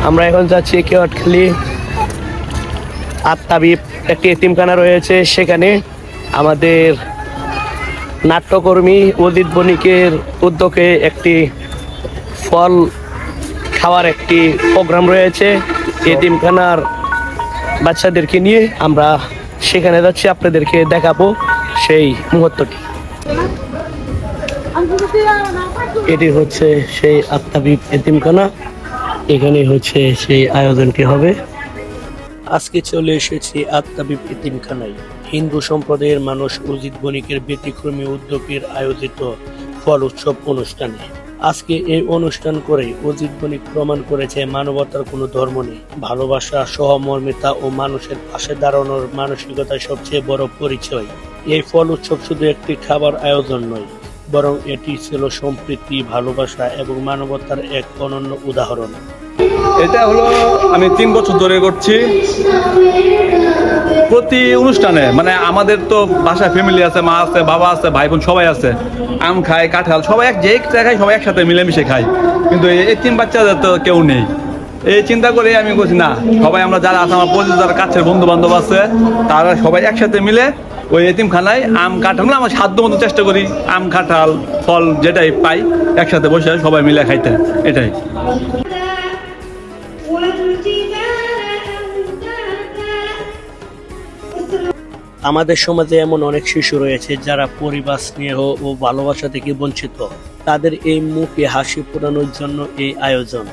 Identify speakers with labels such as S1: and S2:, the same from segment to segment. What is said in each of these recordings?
S1: আমরা এখন যাচ্ছি কেওয়াটখালী আত্মাবিব একটি এতিমখানা রয়েছে, সেখানে আমাদের নাট্যকর্মী অজিত বণিকের উদ্যোগে একটি ফল খাওয়ার একটি প্রোগ্রাম রয়েছে। এতিমখানার বাচ্চাদেরকে নিয়ে আমরা সেখানে যাচ্ছি, আপনাদেরকে দেখাবো সেই মুহূর্তটি। এটি হচ্ছে সেই আত্মাবিব এতিমখানা, এখানে হচ্ছে সেই আয়োজনটি হবে। আজকে চলে এসেছি আত্মাবিব এতিমখানায়। হিন্দু সম্প্রদায়ের মানুষ অজিত বণিকের ব্যতিক্রমী উদ্যোগের আয়োজিত ফল উৎসব অনুষ্ঠানে আজকে এই অনুষ্ঠান করে অজিত বণিক প্রমাণ করেছে মানবতার কোনো ধর্ম নেই। ভালোবাসা, সহমর্মিতা ও মানুষের পাশে দাঁড়ানোর মানসিকতা সবচেয়ে বড় পরিচয়। এই ফল উৎসব শুধু একটি খাবার আয়োজন নয়, বরং এটি ছিল সম্প্রীতি, ভালোবাসা এবং মানবতার এক অনন্য উদাহরণ।
S2: এটা হলো আমি 3 বছর ধরে করছি। প্রতি অনুষ্ঠানে মানে আমাদের তো বাসায় ফ্যামিলি আছে, মা আছে, বাবা আছে, ভাই বোন সবাই আছে, আম খায়, কাঁঠাল, সবাই যে খায়, সবাই একসাথে মিলেমিশে খাই। কিন্তু এই 3 বাচ্চাদের তো কেউ নেই। এই চিন্তা করে আমি বলছি না, সবাই আমরা যারা আছে, আমার পরিচিত যারা কাছের বন্ধু বান্ধব আছে, তারা সবাই একসাথে মিলে ওই এতিমখানায় আম কাঁঠাল আমরা সাধ্য মতো চেষ্টা করি, আম কাঁঠাল ফল যেটাই পাই একসাথে বসে সবাই মিলে খাইতে, এটাই।
S1: আমাদের সমাজে এমন অনেক শিশু রয়েছে যারা পরিবার স্নেহ ও ভালোবাসা থেকে বঞ্চিত। তাদের এই মুখে হাসি ফোটানোর জন্য এই আয়োজন।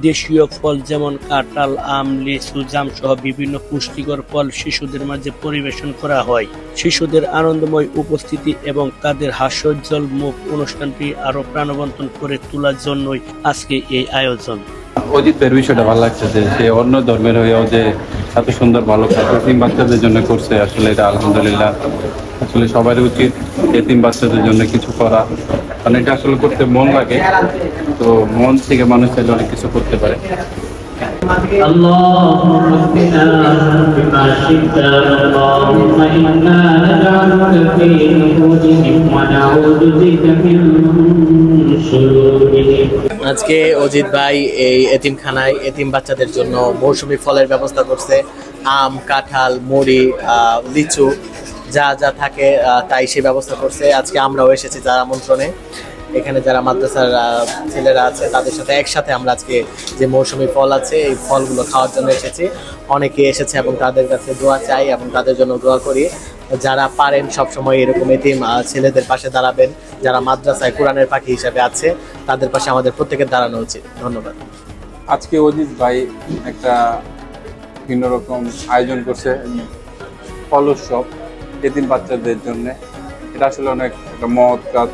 S1: দেশীয় ফল যেমন কাঁঠাল, আম, লিচু, জাম সহ বিভিন্ন পুষ্টিকর ফল শিশুদের মাঝে পরিবেশন করা হয়। শিশুদের আনন্দময় উপস্থিতি এবং তাদের হাস্যোজ্জ্বল মুখ অনুষ্ঠানটি আরো প্রাণবন্ত করে তোলার জন্যই আজকে এই আয়োজন।
S3: অজিতের বিষয়টা ভালো লাগছে যে সে অন্য ধর্মের হয়েও যে এত সুন্দর ভালো এতিম বাচ্চাদের জন্য করছে, আসলে এটা আলহামদুলিল্লাহ। আসলে সবারই উচিত এতিম বাচ্চাদের জন্য কিছু করা, কারণ এটা আসলে করতে মন লাগে, তো মন থেকে মানুষ চাইলে অনেক কিছু করতে পারে।
S4: আজকে অজিত ভাই এই এতিমখানায় এতিম বাচ্চাদের জন্য মৌসুমী ফলের ব্যবস্থা করছে। আম, কাঁঠাল, মুড়ি, লিচু যা যা থাকে তাই সে ব্যবস্থা করছে। আজকে আমরাও এসেছি তার আমন্ত্রণে। এখানে যারা মাদ্রাসার ছেলেরা আছে তাদের সাথে একসাথে আমরা আজকে যে মৌসুমী ফল আছে এই ফলগুলো খাওয়ার জন্য এসেছি। অনেকে এসেছে এবং তাদের কাছে দোয়া চাই এবং তাদের জন্য দোয়া করি। যারা পারেন সবসময় এরকম এতিম ছেলেদের পাশে দাঁড়াবেন, যারা মাদ্রাসায় কোরআনের পাখি হিসাবে আছে তাদের পাশে আমাদের প্রত্যেকের দাঁড়ানো উচিত। ধন্যবাদ।
S5: আজকে অজিত ভাই একটা ভিন্ন রকম আয়োজন করছে ফল উৎসব এতিম বাচ্চাদের জন্য। এটা আসলে অনেক একটা মহৎ কাজ।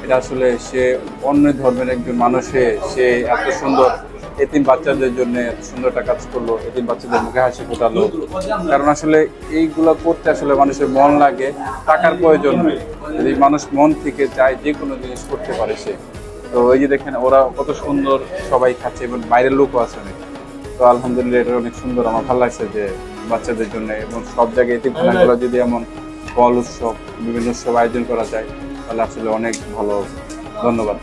S5: এটা আসলে সে অন্য ধর্মের একজন মানুষে সে এত সুন্দর এতিম বাচ্চাদের জন্য এত সুন্দর একটা কাজ করলো, এতিম বাচ্চাদের মুখে হাসি ফোটালো। কারণ আসলে এইগুলো করতে আসলে মানুষের মন লাগে, টাকার প্রয়োজন নেই। যদি মানুষ মন থেকে চায় যে কোনো জিনিস করতে পারে সে। তো এই যে দেখেন ওরা কত সুন্দর সবাই খাচ্ছে এবং বাইরের লোকও আছে অনেক। তো আলহামদুলিল্লাহ এটা অনেক সুন্দর, আমার ভালো লাগছে যে বাচ্চাদের জন্য। এবং সব জায়গায় এতিমখানাগুলো যদি এমন ফল উৎসব বিভিন্ন উৎসব আয়োজন করা যায় তাহলে আসলে অনেক ভালো। ধন্যবাদ।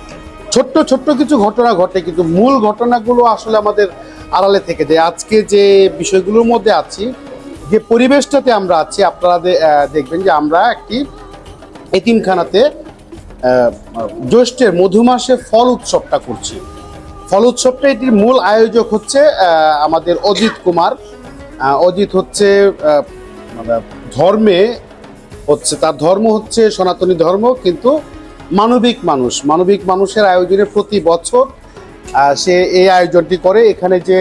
S6: ছোট্ট ছোট্ট কিছু ঘটনা ঘটে, কিন্তু মূল ঘটনাগুলো আসলে আমাদের আড়ালে থেকে যায়। আজকে যে বিষয়গুলোর মধ্যে আছি, যে পরিবেশটাতে আমরা আছি, আপনারা দেখবেন যে আমরা একটি এতিমখানাতে জ্যৈষ্ঠের মধু মাসে ফল উৎসবটা করছি। ফল উৎসবটা এটির মূল আয়োজক হচ্ছে আমাদের অজিত কুমার। অজিত হচ্ছে ধর্মে হচ্ছে, তার ধর্ম হচ্ছে সনাতনী ধর্ম, কিন্তু মানবিক মানুষের আয়োজনে প্রতি বছর সে এই আয়োজনটি করে। এখানে যে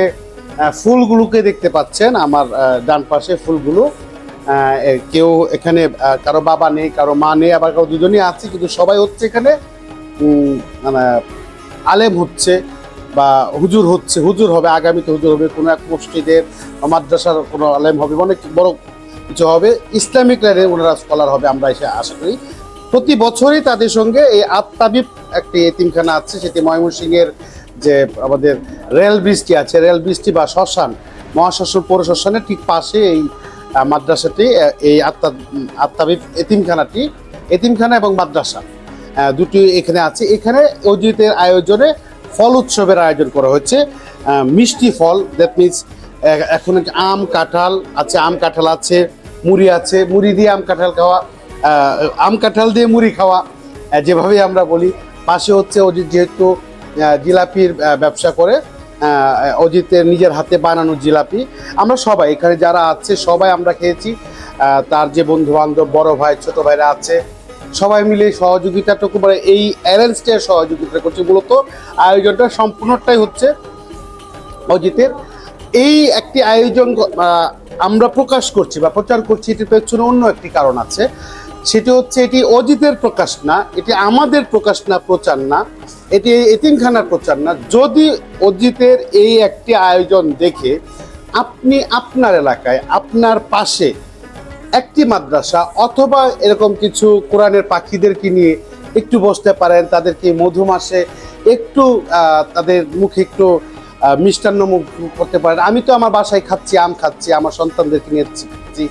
S6: ফুলগুলোকে দেখতে পাচ্ছেন আমার ডান পাশে, ফুলগুলো কেউ এখানে কারো বাবা নেই, কারো মা নেই, আবার কারো দুজনই আছে, কিন্তু সবাই হচ্ছে এখানে আলেম হচ্ছে বা হুজুর হবে, আগামীতে হুজুর হবে, কোনো এক মসজিদের মাদ্রাসার কোনো আলেম হবে, অনেক বড় কিছু হবে, ইসলামিক লাইনে ওনারা স্কলার হবে আমরা এসে আশা করি। প্রতি বছরই তাদের সঙ্গে এই আত্মাবিব একটি এতিমখানা আছে, সেটি ময়মনসিংহের যে আমাদের রেল ব্রিজটি আছে, রেল ব্রিজটি বা শ্মশান, মহাশ্মশান পৌর শ্মশানের ঠিক পাশে এই মাদ্রাসাটি, এই আত্মাবিব এতিমখানা এবং মাদ্রাসা দুটি এখানে আছে। এখানে অজিতের আয়োজনে ফল উৎসবের আয়োজন করা হচ্ছে। মিষ্টি ফল, দ্যাট মিনস এখন আম কাঁঠাল আছে, আম কাঁঠাল আছে, মুড়ি আছে, মুড়ি দিয়ে আম কাঁঠাল খাওয়া, আম কাঁঠাল দিয়ে মুড়ি খাওয়া, যেভাবে আমরা বলি। পাশে হচ্ছে অজিত যেহেতু জিলাপির ব্যবসা করে, অজিতের নিজের হাতে বানানো জিলাপি আমরা সবাই এখানে যারা আছে সবাই আমরা খেয়েছি। তার যে বন্ধু বান্ধব, বড় ভাই, ছোট ভাইরা আছে, সবাই মিলে সহযোগিতাটুকু মানে এই অ্যারেঞ্জটার সহযোগিতা করছে। মূলত আয়োজনটা সম্পূর্ণটাই হচ্ছে অজিতের। এই একটি আয়োজন আমরা প্রকাশ করছি বা প্রচার করছি, এটির পেছনে অন্য একটি কারণ আছে। সেটি হচ্ছে এটি অজিতের প্রকাশ না, এটি আমাদের প্রকাশ না, প্রচার না, এটি এতিমখানার প্রচার না। যদি অজিতের এই একটি আয়োজন দেখে আপনি আপনার এলাকায়, আপনার পাশে একটি মাদ্রাসা অথবা এরকম কিছু কোরআনের পাখিদেরকে নিয়ে একটু বসতে পারেন, তাদেরকে মধু মাসে একটু তাদের মুখে একটু মিষ্টান্ন মুখ করতে পারেন। আমি তো আমার বাসায় খাচ্ছি, আম খাচ্ছি, আমার সন্তানদেরকে নিয়ে খাচ্ছি,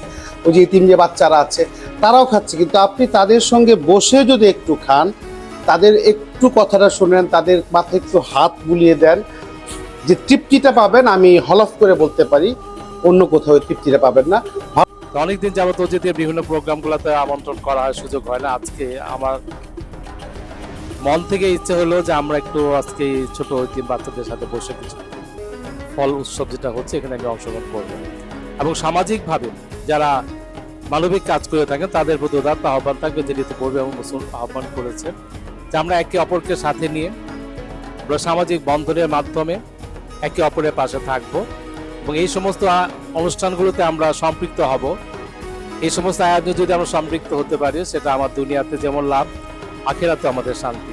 S6: ওই যে এতিম যে বাচ্চারা আছে তারাও খাচ্ছে, কিন্তু আপনি তাদের সঙ্গে বসে যদি একটু খান, তাদের একটু কথাটা শুনেন, তাদের মাথায় একটু হাত বুলিয়ে দেন, যে তৃপ্তিটা পাবেন আমি হলফ করে বলতে পারি অন্য কোথাও তৃপ্তিটা পাবেন না।
S7: অনেকদিন যাবত অজিতের বিভিন্ন প্রোগ্রামগুলোতে আমন্ত্রণ করা হয়, সুযোগ হয় না। আজকে আমার মন থেকে ইচ্ছে হলো যে আমরা একটু আজকে ছোট এতিম বাচ্চাদের সাথে বসে কিছু ফল উৎসব যেটা হচ্ছে এখানে আমি অংশগ্রহণ করব এবং সামাজিকভাবে যারা মানবিক কাজ করে থাকেন তাদের প্রতি উদাত্ত আহ্বান থাকবে, যেটি পূর্বে এবং মুসলিম আহ্বান করেছেন যে আমরা একে অপরকে সাথে নিয়ে আমরা সামাজিক বন্ধনের মাধ্যমে একে অপরের পাশে থাকবো এবং এই সমস্ত অনুষ্ঠানগুলোতে আমরা সম্পৃক্ত হব। এই সমস্ত আয়োজনে যদি আমরা সম্পৃক্ত হতে পারি সেটা আমার দুনিয়াতে যেমন লাভ, আখিরাতে আমাদের শান্তি।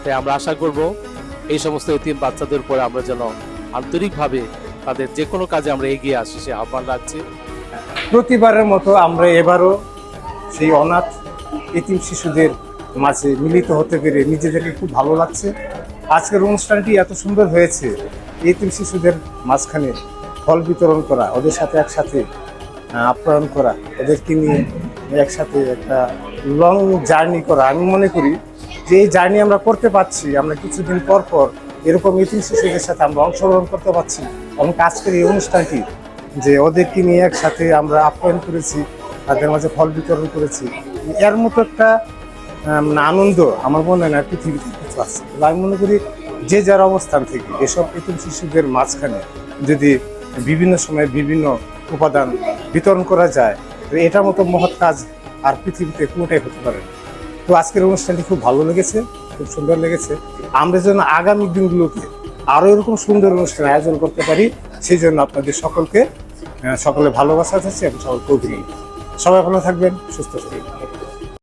S7: তাই আমরা আশা করব এই সমস্ত এতিম বাচ্চাদের উপরে আমরা যেন আন্তরিকভাবে তাদের যে কোনো কাজে আমরা এগিয়ে আসি সে আহ্বান রাখছি।
S8: প্রতিবারের মতো আমরা এবারও সেই অনাথ এতিম শিশুদের মাঝে মিলিত হতে পেরে নিজেদেরকে খুব ভালো লাগছে। আজকের অনুষ্ঠানটি এত সুন্দর হয়েছে, এতিম শিশুদের মাঝখানে ফল বিতরণ করা, ওদের সাথে একসাথে আপ্যায়ন করা, ওদেরকে নিয়ে একসাথে একটা লং জার্নি করা। আমি মনে করি যে এই জার্নি আমরা করতে পারছি, আমরা কিছুদিন পর পর এরকম এতিম শিশুদের সাথে আমরা অংশগ্রহণ করতে পারছি। এবং আজকের এই অনুষ্ঠানটি যে ওদেরকে নিয়ে একসাথে আমরা আপ্যায়ন করেছি, তাদের মাঝে ফল বিতরণ করেছি, এর মতো একটা আনন্দ আমার মনে হয় না পৃথিবীতে কিছু আছে। আমি মনে করি যে যার অবস্থান থেকে এসব এতিম শিশুদের মাঝখানে যদি বিভিন্ন সময়ে বিভিন্ন উপাদান বিতরণ করা যায়, তো এটার মতো মহৎ কাজ আর পৃথিবীতে কোনোটাই হতে পারে না। তো আজকের অনুষ্ঠানটি খুব ভালো লেগেছে, খুব সুন্দর লেগেছে। আমরা যেন আগামী দিনগুলোতে আরও এরকম সুন্দর অনুষ্ঠান আয়োজন করতে পারি, সেই জন্য আপনাদের সকলে ভালোবাসা আছে এবং সকলকে অভিনন্দন। সবাই ভালো থাকবেন, সুস্থ থাকবেন।